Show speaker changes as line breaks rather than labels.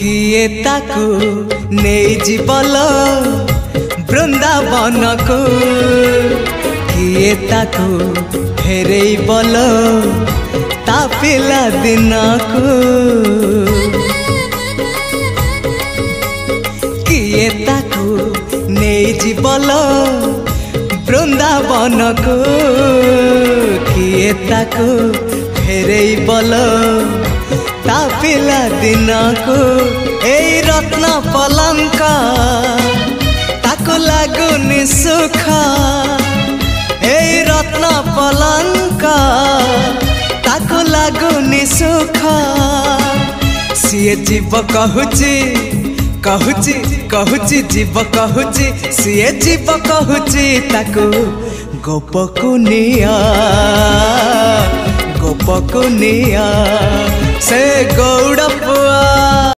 किए ताकू नहीं जीवल वृंदावन को किए ताकू फेरे बल ता पिला दिन को किए ताकू नहीं जीवल वृंदावन को किए ताकू फेरे बल ता पिला दिन को ए रत्न पलंक ताको लागुनि सुख ए रत्न पलंक ताको लागुनि सुख सीए जीव कहूची कहूची कहूची जीव कहूची सीए जीव कहूची ताको गोपकुनिया गोपकुनिया से गौड़ पुआ।